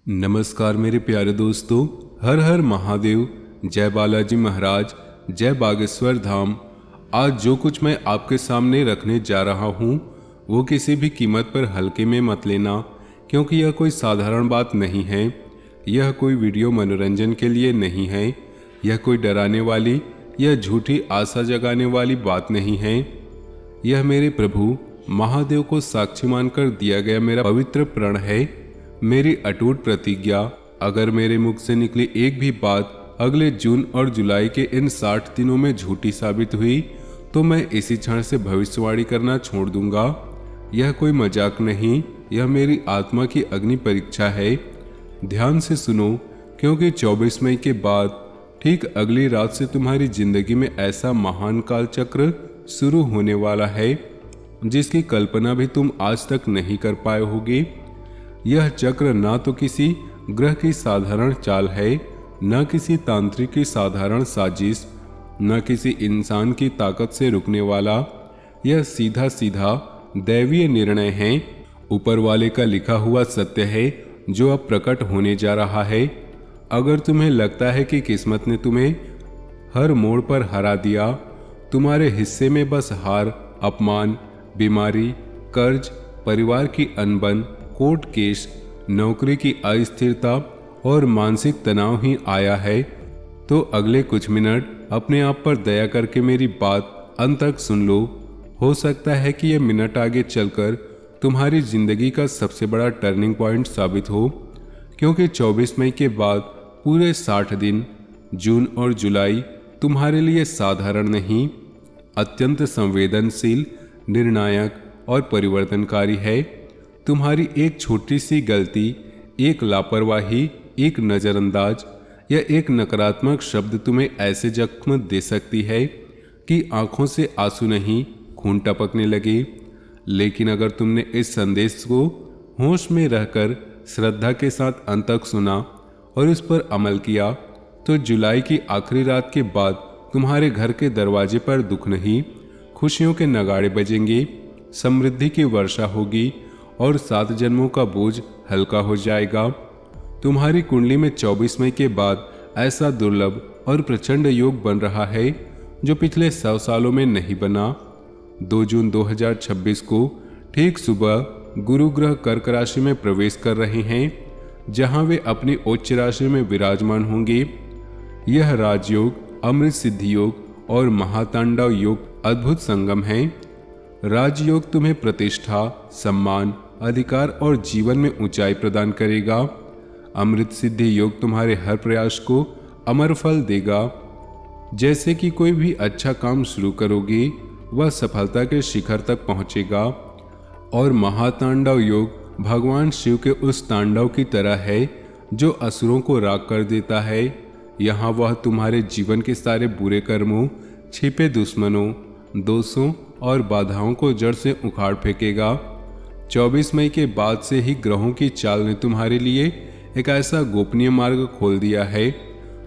नमस्कार मेरे प्यारे दोस्तों। हर हर महादेव। जय बालाजी महाराज। जय बागेश्वर धाम। आज जो कुछ मैं आपके सामने रखने जा रहा हूँ वो किसी भी कीमत पर हल्के में मत लेना, क्योंकि यह कोई साधारण बात नहीं है। यह कोई वीडियो मनोरंजन के लिए नहीं है। यह कोई डराने वाली या झूठी आशा जगाने वाली बात नहीं है। यह मेरे प्रभु महादेव को साक्षी मानकर दिया गया मेरा पवित्र प्रण है, मेरी अटूट प्रतिज्ञा। अगर मेरे मुख से निकली एक भी बात अगले जून और जुलाई के इन 60 दिनों में झूठी साबित हुई तो मैं इसी क्षण से भविष्यवाणी करना छोड़ दूंगा। यह कोई मजाक नहीं, यह मेरी आत्मा की अग्नि परीक्षा है। ध्यान से सुनो, क्योंकि 24 मई के बाद ठीक अगली रात से तुम्हारी जिंदगी में ऐसा महान काल चक्र शुरू होने वाला है जिसकी कल्पना भी तुम आज तक नहीं कर पाए होगे। यह चक्र ना तो किसी ग्रह की साधारण चाल है, न किसी तांत्रिक की साधारण साजिश, न किसी इंसान की ताकत से रुकने वाला। यह सीधा सीधा दैवीय निर्णय है, ऊपर वाले का लिखा हुआ सत्य है जो अब प्रकट होने जा रहा है। अगर तुम्हें लगता है कि किस्मत ने तुम्हें हर मोड़ पर हरा दिया, तुम्हारे हिस्से में बस हार, अपमान, बीमारी, कर्ज, परिवार की अनबन, कोर्ट केस, नौकरी की अस्थिरता और मानसिक तनाव ही आया है, तो अगले कुछ मिनट अपने आप पर दया करके मेरी बात अंत तक सुन लो। हो सकता है कि यह मिनट आगे चलकर तुम्हारी जिंदगी का सबसे बड़ा टर्निंग पॉइंट साबित हो, क्योंकि 24 मई के बाद पूरे 60 दिन जून और जुलाई तुम्हारे लिए साधारण नहीं, अत्यंत संवेदनशील, निर्णायक और परिवर्तनकारी है। तुम्हारी एक छोटी सी गलती, एक लापरवाही, एक नज़रअंदाज या एक नकारात्मक शब्द तुम्हें ऐसे जख्म दे सकती है कि आंखों से आंसू नहीं, खून टपकने लगे। लेकिन अगर तुमने इस संदेश को होश में रहकर श्रद्धा के साथ अंत तक सुना और इस पर अमल किया, तो जुलाई की आखिरी रात के बाद तुम्हारे घर के दरवाजे पर दुख नहीं, खुशियों के नगाड़े बजेंगे, समृद्धि की वर्षा होगी और 7 जन्मों का बोझ हल्का हो जाएगा। तुम्हारी कुंडली में 24 मई के बाद ऐसा दुर्लभ और प्रचंड योग बन रहा है जो पिछले 100 सालों में नहीं बना। 2 जून 2026 को ठीक सुबह गुरु ग्रह कर्क राशि में प्रवेश कर रहे हैं, जहां वे अपनी उच्च राशि में विराजमान होंगे। यह राजयोग, अमृत सिद्धि योग और महातांडव योग अद्भुत संगम है। राजयोग तुम्हें प्रतिष्ठा, सम्मान, अधिकार और जीवन में ऊंचाई प्रदान करेगा। अमृत सिद्धि योग तुम्हारे हर प्रयास को अमर फल देगा। जैसे कि कोई भी अच्छा काम शुरू करोगे वह सफलता के शिखर तक पहुंचेगा। और महातांडव योग भगवान शिव के उस तांडव की तरह है जो असुरों को राख कर देता है। यहाँ वह तुम्हारे जीवन के सारे बुरे कर्मों, छिपे दुश्मनों, दोषों और बाधाओं को जड़ से उखाड़ फेंकेगा। 24 मई के बाद से ही ग्रहों की चाल ने तुम्हारे लिए एक ऐसा गोपनीय मार्ग खोल दिया है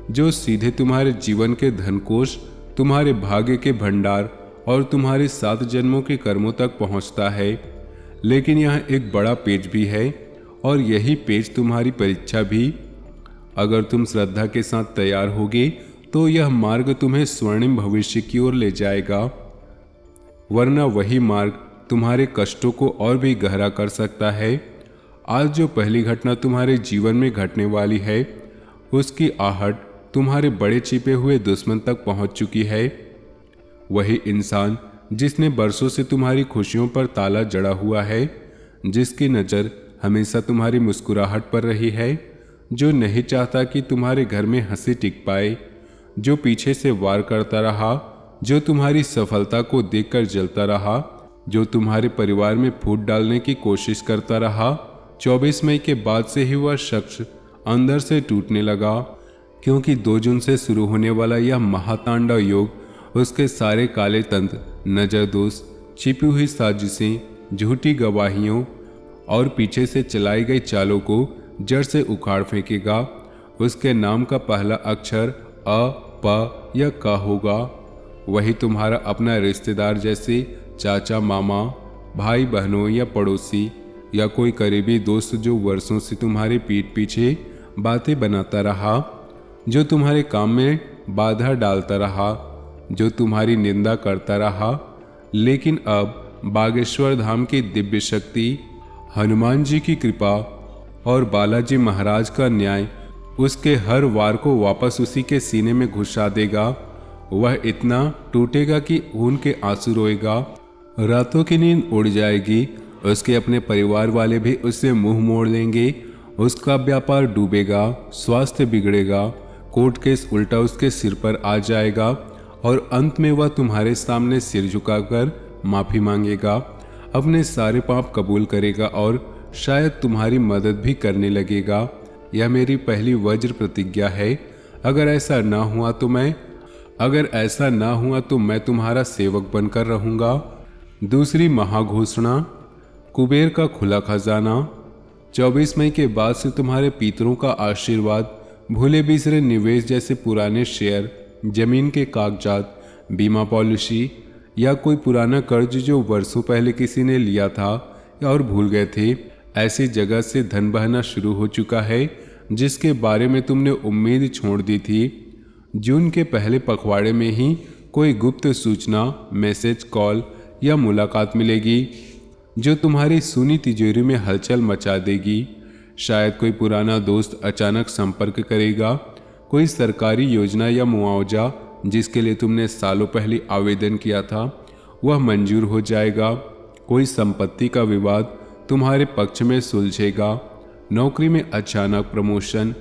जो सीधे तुम्हारे जीवन के धनकोष, तुम्हारे भाग्य के भंडार और तुम्हारे 7 जन्मों के कर्मों तक पहुंचता है। लेकिन यहाँ एक बड़ा पेच भी है, और यही पेच तुम्हारी परीक्षा भी। अगर तुम श्रद्धा के साथ तैयार होगे तो यह मार्ग तुम्हें स्वर्णिम भविष्य की ओर ले जाएगा, वरना वही मार्ग तुम्हारे कष्टों को और भी गहरा कर सकता है। आज जो पहली घटना तुम्हारे जीवन में घटने वाली है उसकी आहट तुम्हारे बड़े छिपे हुए दुश्मन तक पहुंच चुकी है। वही इंसान जिसने बरसों से तुम्हारी खुशियों पर ताला जड़ा हुआ है, जिसकी नज़र हमेशा तुम्हारी मुस्कुराहट पर रही है, जो नहीं चाहता कि तुम्हारे घर में हंसी टिक पाए, जो पीछे से वार करता रहा, जो तुम्हारी सफलता को देखकर जलता रहा, जो तुम्हारे परिवार में फूट डालने की कोशिश करता रहा। 24 मई के बाद से ही वह शख्स अंदर से टूटने लगा, क्योंकि 2 जून से शुरू होने वाला यह महातांडव योग उसके सारे काले तंत्र, नजर दोष, छिपी हुई साजिशें, झूठी गवाहियों और पीछे से चलाई गई चालों को जड़ से उखाड़ फेंकेगा। उसके नाम का पहला अक्षर अ, प या क होगा। वही तुम्हारा अपना रिश्तेदार, जैसे चाचा, मामा, भाई बहनों या पड़ोसी, या कोई करीबी दोस्त जो वर्षों से तुम्हारे पीठ पीछे बातें बनाता रहा, जो तुम्हारे काम में बाधा डालता रहा, जो तुम्हारी निंदा करता रहा, लेकिन अब बागेश्वर धाम की दिव्य शक्ति, हनुमान जी की कृपा और बालाजी महाराज का न्याय उसके हर वार को वापस उसी के सीने में घुसा देगा। वह इतना टूटेगा कि खून के आंसू रोएगा, रातों की नींद उड़ जाएगी। उसके अपने परिवार वाले भी उससे मुंह मोड़ लेंगे। उसका व्यापार डूबेगा, स्वास्थ्य बिगड़ेगा, कोर्ट केस उल्टा उसके सिर पर आ जाएगा और अंत में वह तुम्हारे सामने सिर झुकाकर माफी मांगेगा, अपने सारे पाप कबूल करेगा और शायद तुम्हारी मदद भी करने लगेगा। यह मेरी पहली वज्र प्रतिज्ञा है। अगर ऐसा ना हुआ तो मैं तुम्हारा सेवक बनकर रहूंगा। दूसरी महाघोषणा, कुबेर का खुला खजाना। 24 मई के बाद से तुम्हारे पितरों का आशीर्वाद, भूले बिसरे निवेश जैसे पुराने शेयर, जमीन के कागजात, बीमा पॉलिसी या कोई पुराना कर्ज जो वर्षों पहले किसी ने लिया था और भूल गए थे, ऐसी जगह से धन बहना शुरू हो चुका है जिसके बारे में तुमने उम्मीद छोड़ दी थी। जून के पहले पखवाड़े में ही कोई गुप्त सूचना, मैसेज, कॉल या मुलाकात मिलेगी जो तुम्हारी सुनी तिजोरी में हलचल मचा देगी। शायद कोई पुराना दोस्त अचानक संपर्क करेगा। कोई सरकारी योजना या मुआवजा जिसके लिए तुमने सालों पहले आवेदन किया था वह मंजूर हो जाएगा। कोई संपत्ति का विवाद तुम्हारे पक्ष में सुलझेगा। नौकरी में अचानक प्रमोशन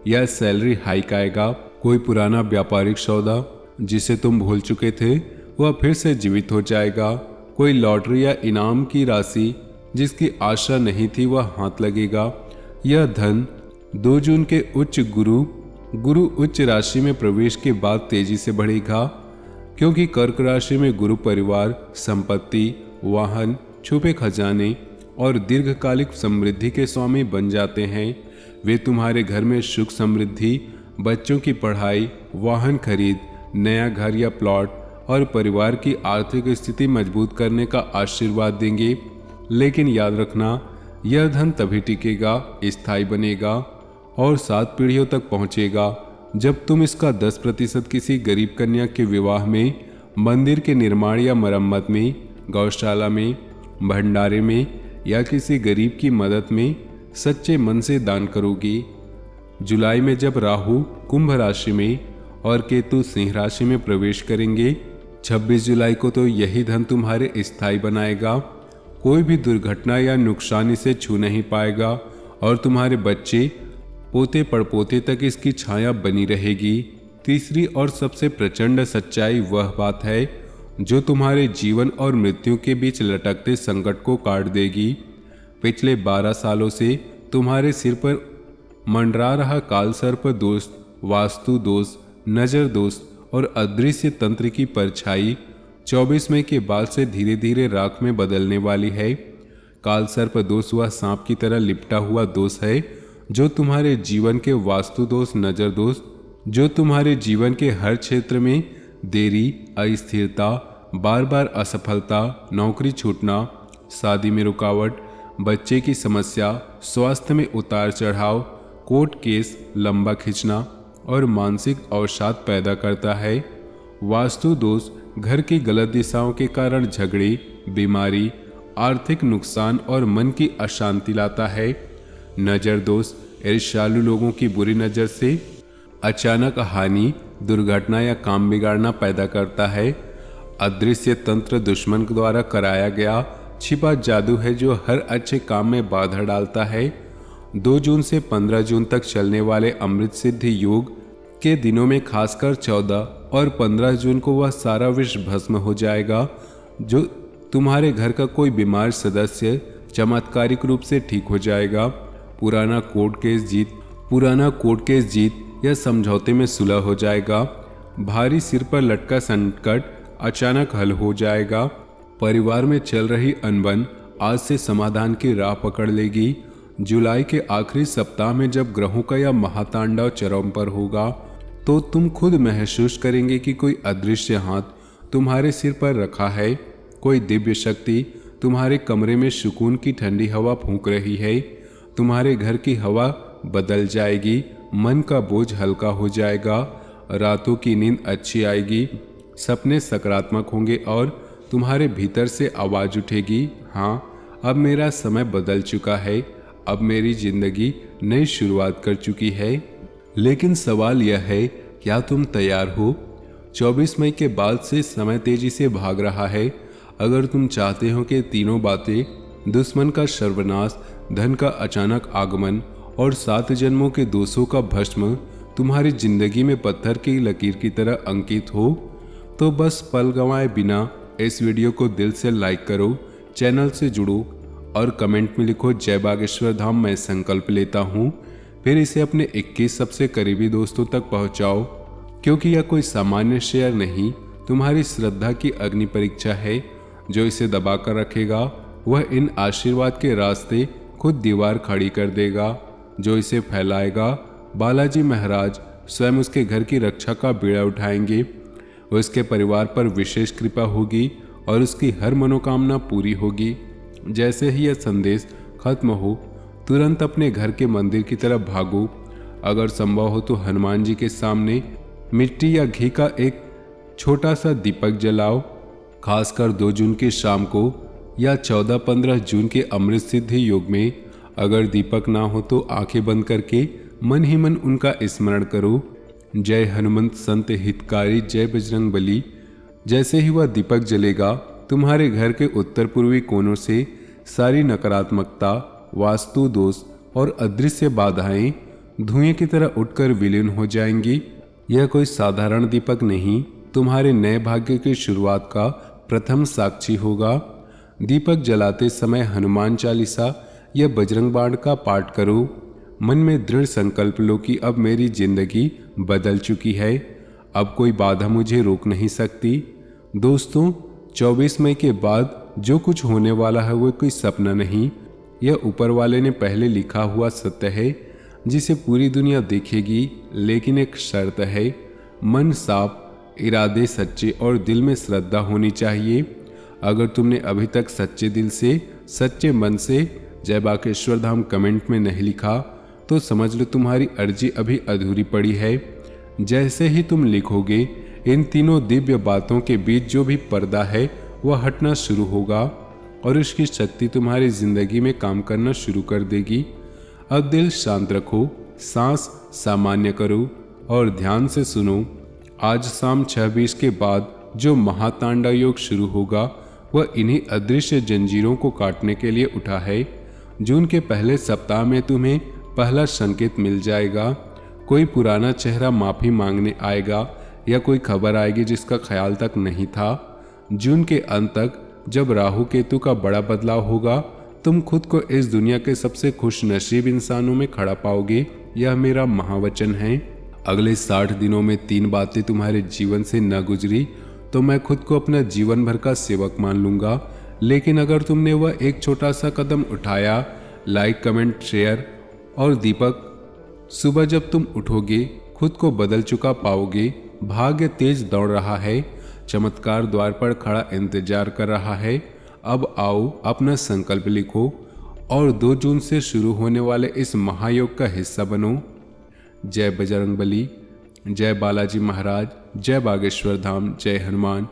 या सैलरी हाइक आएगा। कोई पुराना व्यापारिक सौदा जिसे तुम भूल चुके थे वह फिर से जीवित हो जाएगा। कोई लॉटरी या इनाम की राशि जिसकी आशा नहीं थी वह हाथ लगेगा। यह धन 2 जून के गुरु उच्च राशि में प्रवेश के बाद तेजी से बढ़ेगा, क्योंकि कर्क राशि में गुरु परिवार, संपत्ति, वाहन, छुपे खजाने और दीर्घकालिक समृद्धि के स्वामी बन जाते हैं। वे तुम्हारे घर में सुख समृद्धि, बच्चों की पढ़ाई, वाहन खरीद, नया घर या प्लॉट और परिवार की आर्थिक स्थिति मजबूत करने का आशीर्वाद देंगे। लेकिन याद रखना, यह धन तभी टिकेगा, स्थायी बनेगा और 7 पीढ़ियों तक पहुंचेगा जब तुम इसका 10% किसी गरीब कन्या के विवाह में, मंदिर के निर्माण या मरम्मत में, गौशाला में, भंडारे में या किसी गरीब की मदद में सच्चे मन से दान करोगी। जुलाई में जब राहु कुंभ राशि में और केतु सिंह राशि में प्रवेश करेंगे, 26 जुलाई को तो यही धन तुम्हारे स्थायी बनाएगा। कोई भी दुर्घटना या नुकसान इसे छू नहीं पाएगा और तुम्हारे बच्चे, पोते पड़पोते तक इसकी छाया बनी रहेगी। तीसरी और सबसे प्रचंड सच्चाई वह बात है जो तुम्हारे जीवन और मृत्यु के बीच लटकते संकट को काट देगी। पिछले 12 सालों से तुम्हारे सिर पर मंडरा रहा काल सर्प दोष, वास्तु दोष, नजर दोष और अदृश्य तंत्र की परछाई 24 मई के बाद से धीरे धीरे राख में बदलने वाली है। काल सर्प दोष वह सांप की तरह लिपटा हुआ दोष है जो तुम्हारे जीवन के वास्तु दोष, नजर दोष, जो तुम्हारे जीवन के हर क्षेत्र में देरी, अस्थिरता, बार बार असफलता, नौकरी छूटना, शादी में रुकावट, बच्चे की समस्या, स्वास्थ्य में उतार चढ़ाव, कोर्ट केस लंबा खींचना और मानसिक अवसाद पैदा करता है। वास्तु दोष घर की गलत दिशाओं के कारण झगड़े, बीमारी, आर्थिक नुकसान और मन की अशांति लाता है। नजर दोष ईर्ष्यालु लोगों की बुरी नज़र से अचानक हानि, दुर्घटना या काम बिगाड़ना पैदा करता है। अदृश्य तंत्र दुश्मन द्वारा कराया गया छिपा जादू है जो हर अच्छे काम में बाधा डालता है। 2 जून से 15 जून तक चलने वाले अमृत सिद्धि योग के दिनों में खासकर 14 और 15 जून को वह सारा विष भस्म हो जाएगा जो तुम्हारे घर का कोई बीमार सदस्य चमत्कारिक रूप से ठीक हो जाएगा। पुराना कोर्ट केस जीत या समझौते में सुलह हो जाएगा। भारी सिर पर लटका संकट अचानक हल हो जाएगा। परिवार में चल रही अनबन आज से समाधान की राह पकड़ लेगी। जुलाई के आखिरी सप्ताह में जब ग्रहों का यह महातांडव चरम पर होगा तो तुम खुद महसूस करेंगे कि कोई अदृश्य हाथ तुम्हारे सिर पर रखा है। कोई दिव्य शक्ति तुम्हारे कमरे में सुकून की ठंडी हवा फूंक रही है। तुम्हारे घर की हवा बदल जाएगी, मन का बोझ हल्का हो जाएगा, रातों की नींद अच्छी आएगी, सपने सकारात्मक होंगे और तुम्हारे भीतर से आवाज़ उठेगी, हाँ अब मेरा समय बदल चुका है, अब मेरी जिंदगी नई शुरुआत कर चुकी है। लेकिन सवाल यह है, क्या तुम तैयार हो? 24 मई के बाद से समय तेजी से भाग रहा है। अगर तुम चाहते हो कि तीनों बातें, दुश्मन का सर्वनाश, धन का अचानक आगमन और 7 जन्मों के दोषों का भस्म तुम्हारी जिंदगी में पत्थर की लकीर की तरह अंकित हो, तो बस पल गंवाए बिना इस वीडियो को दिल से लाइक करो, चैनल से जुड़ो और कमेंट में लिखो जय बागेश्वर धाम मैं संकल्प लेता हूँ। फिर इसे अपने 21 सबसे करीबी दोस्तों तक पहुँचाओ, क्योंकि यह कोई सामान्य शेयर नहीं, तुम्हारी श्रद्धा की अग्नि परीक्षा है। जो इसे दबा कर रखेगा वह इन आशीर्वाद के रास्ते खुद दीवार खड़ी कर देगा। जो इसे फैलाएगा बालाजी महाराज स्वयं उसके घर की रक्षा का बीड़ा उठाएंगे। उसके परिवार पर विशेष कृपा होगी और उसकी हर मनोकामना पूरी होगी। जैसे ही यह संदेश खत्म हो, तुरंत अपने घर के मंदिर की तरफ भागो। अगर संभव हो तो हनुमान जी के सामने मिट्टी या घी का एक छोटा सा दीपक जलाओ। खासकर 2 जून की शाम को या 14-15 जून के अमृत सिद्धि योग में। अगर दीपक ना हो तो आंखें बंद करके मन ही मन उनका स्मरण करो, जय हनुमंत संत हितकारी, जय बजरंग बली। जैसे ही वह दीपक जलेगा, तुम्हारे घर के उत्तर पूर्वी कोनों से सारी नकारात्मकता, वास्तु दोष और अदृश्य बाधाएं धुएं की तरह उठकर विलीन हो जाएंगी। यह कोई साधारण दीपक नहीं, तुम्हारे नए भाग्य की शुरुआत का प्रथम साक्षी होगा। दीपक जलाते समय हनुमान चालीसा या बजरंग बाण का पाठ करो। मन में दृढ़ संकल्प लो कि अब मेरी जिंदगी बदल चुकी है, अब कोई बाधा मुझे रोक नहीं सकती। दोस्तों, 24 मई के बाद जो कुछ होने वाला है वो कोई सपना नहीं, यह ऊपर वाले ने पहले लिखा हुआ सत्य है जिसे पूरी दुनिया देखेगी। लेकिन एक शर्त है, मन साफ, इरादे सच्चे और दिल में श्रद्धा होनी चाहिए। अगर तुमने अभी तक सच्चे दिल से, सच्चे मन से जय बागेश्वर धाम कमेंट में नहीं लिखा तो समझ लो तुम्हारी अर्जी अभी अधूरी पड़ी है। जैसे ही तुम लिखोगे, इन तीनों दिव्य बातों के बीच जो भी पर्दा है वह हटना शुरू होगा और उसकी शक्ति तुम्हारी जिंदगी में काम करना शुरू कर देगी। अब दिल शांत रखो, सांस सामान्य करो और ध्यान से सुनो। आज शाम 6:20 के बाद जो महातांडव योग शुरू होगा वह इन्हीं अदृश्य जंजीरों को काटने के लिए उठा है। जून के पहले सप्ताह में तुम्हें पहला संकेत मिल जाएगा। कोई पुराना चेहरा माफी मांगने आएगा या कोई खबर आएगी जिसका ख्याल तक नहीं था। जून के अंत तक जब राहु केतु का बड़ा बदलाव होगा, तुम खुद को इस दुनिया के सबसे खुश नसीब इंसानों में खड़ा पाओगे, यह मेरा महावचन है। अगले 60 दिनों में 3 बातें तुम्हारे जीवन से न गुजरी तो मैं खुद को अपना जीवन भर का सेवक मान लूंगा। लेकिन अगर तुमने वह एक छोटा सा कदम उठाया, लाइक, कमेंट, शेयर और दीपक, सुबह जब तुम उठोगे खुद को बदल चुका पाओगे। भाग्य तेज दौड़ रहा है, चमत्कार द्वार पर खड़ा इंतजार कर रहा है। अब आओ, अपना संकल्प लिखो और 2 जून से शुरू होने वाले इस महायोग का हिस्सा बनो। जय बजरंग बली, जय बालाजी महाराज, जय बागेश्वर धाम, जय हनुमान।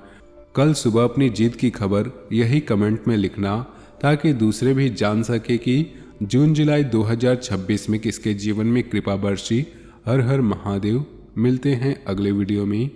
कल सुबह अपनी जीत की खबर यही कमेंट में लिखना ताकि दूसरे भी जान सके कि जून जुलाई 2026 में किसके जीवन में कृपा बरसी। हर हर महादेव। मिलते हैं अगले वीडियो में।